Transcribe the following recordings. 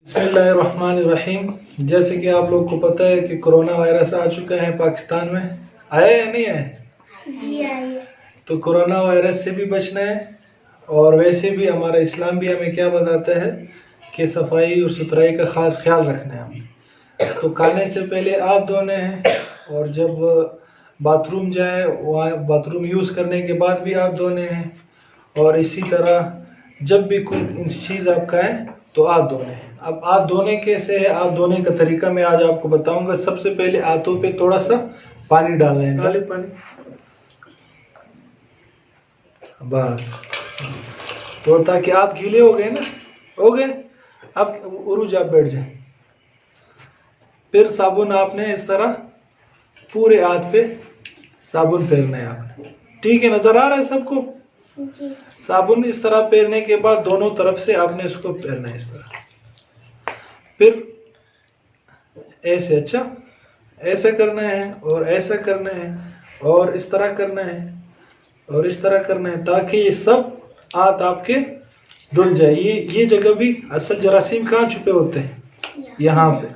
बिस्मिल्लाहिर्रहमानिर्रहीम। जैसे कि आप लोग को पता है कि कोरोना वायरस आ चुका है पाकिस्तान में। आया या नहीं है? जी आइए। तो कोरोना वायरस से भी बचना है और वैसे भी हमारा इस्लाम भी हमें क्या बताता है कि सफाई और सुथराई का ख़ास ख्याल रखना है हमें। तो खाने से पहले हाथ धोने हैं और जब बाथरूम जाए वहाँ बाथरूम यूज़ करने के बाद भी हाथ धोने हैं। और इसी तरह जब भी कोई चीज़ आप खाएं तो हाथ धोने हैं। अब हाथ धोने कैसे है, हाथ धोने का तरीका मैं आज आपको बताऊंगा। सबसे पहले हाथों पे थोड़ा सा पानी डालना है, डाले पानी बस, तो ताकि हाथ गीले हो गए ना, हो गए। अब उरुज आप बैठ जाए। फिर साबुन आपने इस तरह पूरे हाथ पे साबुन फेरना है आपने, ठीक है? नजर आ रहा है सबको? जी। साबुन इस तरह फेरने के बाद दोनों तरफ से आपने इसको फेरना है इस तरह। फिर ऐसे, अच्छा ऐसा करना है और ऐसा करना है और इस तरह करना है और इस तरह करना है ताकि ये सब हाथ आपके धुल जाए। ये जगह भी असल जरासीम कहाँ छुपे होते हैं? यहाँ पे।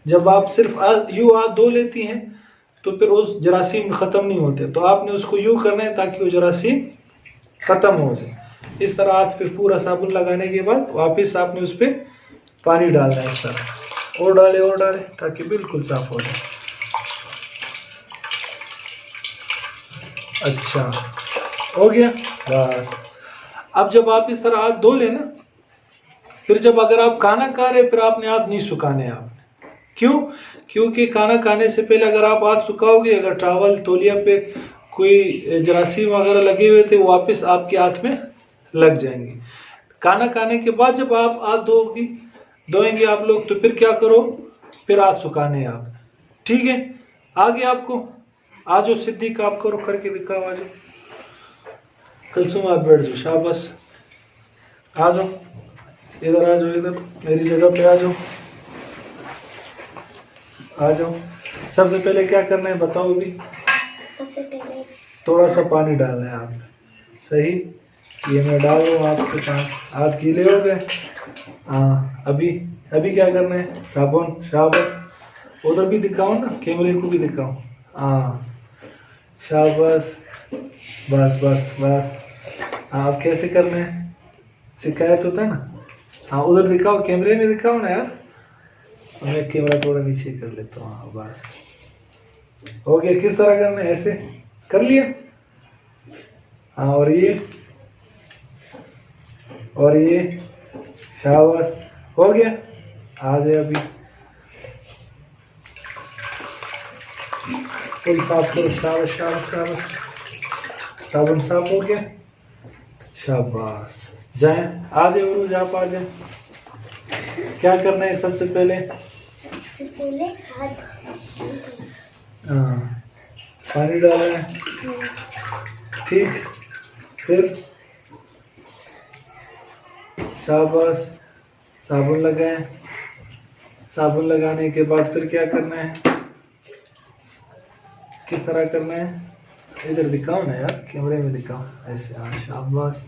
जब आप सिर्फ यूं हाथ धो लेती हैं तो फिर उस जरासीम खत्म नहीं होते, तो आपने उसको यूं करना है ताकि वो जरासीम खत्म हो जाए। इस तरह हाथ पे पूरा साबुन लगाने के बाद वापस आपने उस पर पानी डालना है इस तरह, और डाले ताकि बिल्कुल साफ हो जाए। अच्छा हो गया बस। अब जब आप इस तरह हाथ धो लेना, फिर जब अगर आप खाना खा रहे फिर आपने हाथ नहीं सुखाने आपने। क्यों? क्योंकि खाना खाने से पहले अगर आप हाथ सुखाओगे, अगर टॉवल तौलिया पे कोई जरासीम वगैरह लगे हुए थे वो वापस आपके हाथ में लग जाएंगे। खाना खाने के बाद जब आप हाथ धोएंगे आप लोग, तो फिर क्या करो, फिर हाथ सुखाने हैं आप, ठीक है? आगे आपको आज सिद्दीक आप करो, करके दिखाओ। आज कलसुम आप बैठ जाओ, शाबाश, आ जाओ इधर, आ जाओ इधर मेरी जगह पे आ जाओ, आ जाओ। सबसे पहले क्या करना है बताओ भी? सबसे पहले थोड़ा सा पानी डालना है आप, सही? ये मैं डाल रहा हूँ आपके हाथ गीले हो गए। हाँ, अभी क्या करना है? साबुन, शाबाश। उधर भी दिखाओ ना, कैमरे को भी दिखाओ। हाँ शाबाश, बस बस बस। हाँ, अब कैसे करना है शिकायत होता है ना। हाँ उधर दिखाओ, कैमरे में दिखाओ ना यार। मैं कैमरा थोड़ा नीचे कर लेता हूँ। हाँ बस हो गया। किस तरह करना है? ऐसे कर लिया। हाँ और ये शाबाश, हो गया। आ जाए अभी फुल साफ करो, शाबाश शाबाश शाबाश। साबुन साफ हो गया, शाबाश। जाए, आ जाए उरुज, आप आ जाए। क्या करना है सबसे पहले? हाथ हाँ, पानी डालना है, ठीक। फिर शाबाश, साबुन लगाएं। साबुन लगाने के बाद फिर क्या करना है, किस तरह करना है? इधर दिखाओ ना यार, कैमरे में दिखाओ ऐसे। हाँ शाबाश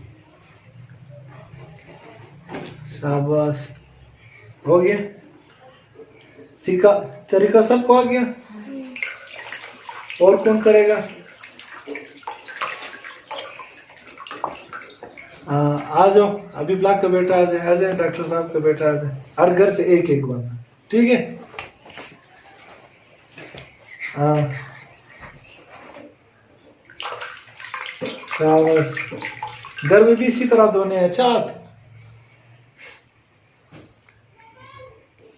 शाबाश, हो गया। सीखा तरीका सबको आ गया? और कौन करेगा? आ जाओ अभी, ब्लॉक का बेटा आ जाए, डॉक्टर साहब का बेटा आ जाए। हर घर से एक एक बंदा, ठीक है? हाँ शाबाश। घर में भी इसी तरह धोने हैं। अच्छा,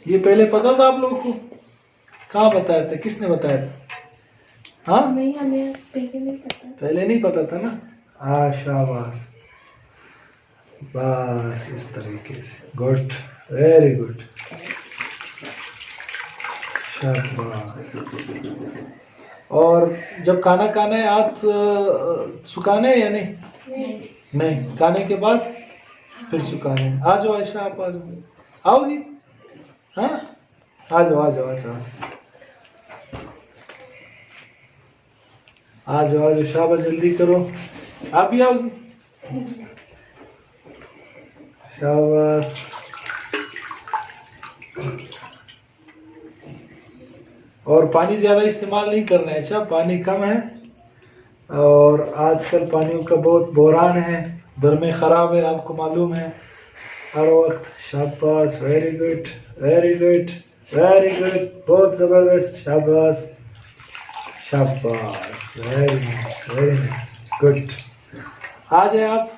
ये पहले पता था आप लोगों को? कहाँ बताया था, किसने बताया था? हाँ हमें पहले नहीं पता था ना। हाँ शाबाश, बस इस तरीके से, गुड, वेरी गुड, शाबाश। और जब खाना खाना है हाथ सुखाने है या नहीं? नहीं, खाने के बाद फिर सुखाने हैं। आ जाओ आयशा, आप आ जाओ, आओगी? हाँ आ जाओ आ जाओ आ जाओ आ जाओ, शाबाश, जल्दी करो। आप भी आओगी? शाबाश, और पानी ज़्यादा इस्तेमाल नहीं करना है। अच्छा, पानी कम है और आजकल पानी का बहुत बहरान है, दर ख़राब है, आपको मालूम है हर वक्त। शाबाश, very good very good very good, बहुत ज़बरदस्त, शाबाश शाबाश, वेरी नाइस गुड। आ जाए आप।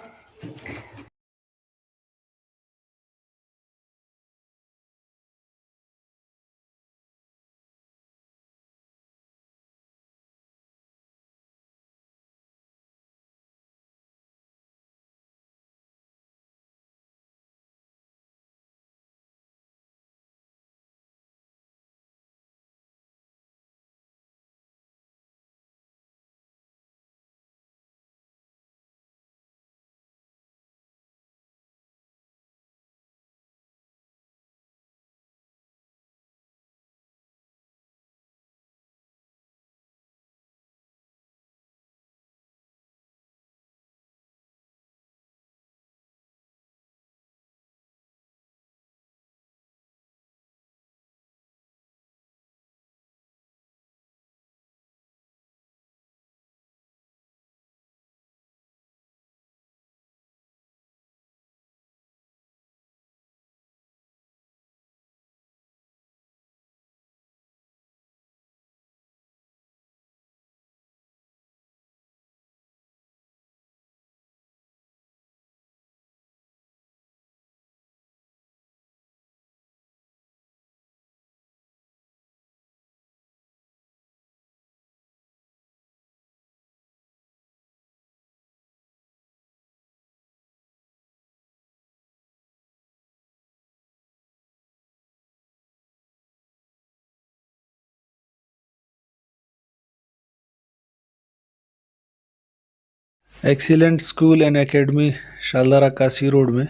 एक्सीलेंट स्कूल एंड एकेडमी शालदारा कासी रोड में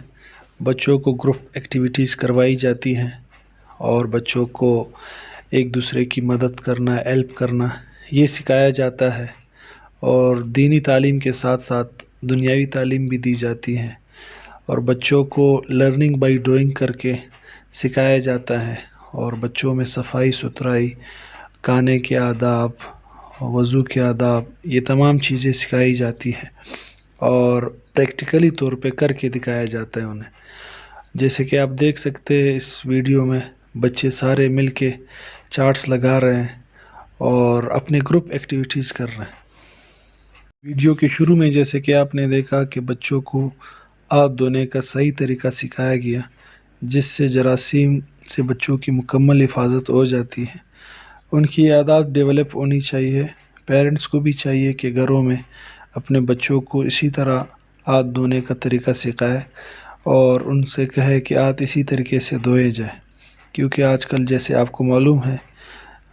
बच्चों को ग्रुप एक्टिविटीज़ करवाई जाती हैं और बच्चों को एक दूसरे की मदद करना, हेल्प करना, ये सिखाया जाता है। और दीनी तालीम के साथ साथ दुनियावी तालीम भी दी जाती है और बच्चों को लर्निंग बाय डूइंग करके सिखाया जाता है। और बच्चों में सफाई सुथराई, खाने के आदाब, वज़ू के आदाब, ये तमाम चीज़ें सिखाई जाती हैं और प्रैक्टिकली तौर पे करके दिखाया जाता है उन्हें। जैसे कि आप देख सकते हैं इस वीडियो में बच्चे सारे मिलके चार्ट्स लगा रहे हैं और अपने ग्रुप एक्टिविटीज़ कर रहे हैं। वीडियो के शुरू में जैसे कि आपने देखा कि बच्चों को हाथ धोने का सही तरीका सिखाया गया, जिससे जरासीम से बच्चों की मुकम्मल हिफाजत हो जाती है। उनकी आदत डेवलप होनी चाहिए। पेरेंट्स को भी चाहिए कि घरों में अपने बच्चों को इसी तरह हाथ धोने का तरीका सिखाए और उनसे कहे कि हाथ इसी तरीके से धोए जाए, क्योंकि आजकल जैसे आपको मालूम है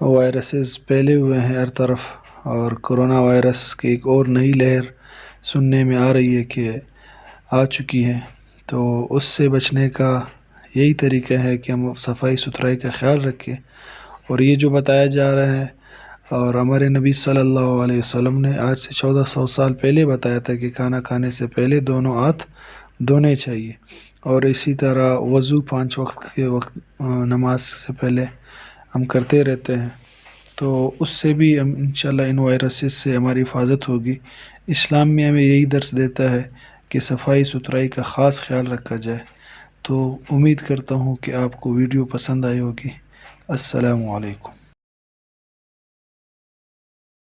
वायरसेस फैले हुए हैं हर तरफ और कोरोना वायरस की एक और नई लहर सुनने में आ रही है कि आ चुकी है। तो उससे बचने का यही तरीका है कि हम सफाई सुथराई का ख्याल रखें। और ये जो बताया जा रहा है और हमारे नबी सल्लल्लाहु अलैहि वसल्लम ने आज से 1400 साल पहले बताया था कि खाना खाने से पहले दोनों हाथ धोने चाहिए और इसी तरह वज़ू 5 वक्त के वक्त नमाज से पहले हम करते रहते हैं। तो उससे भी हम इंशाल्लाह इन वायरसेस से हमारी हिफाजत होगी। इस्लाम में हमें यही दर्स देता है कि सफाई सुथराई का ख़ास ख्याल रखा जाए। तो उम्मीद करता हूँ कि आपको वीडियो पसंद आई होगी। अस्सलामु अलैकुम।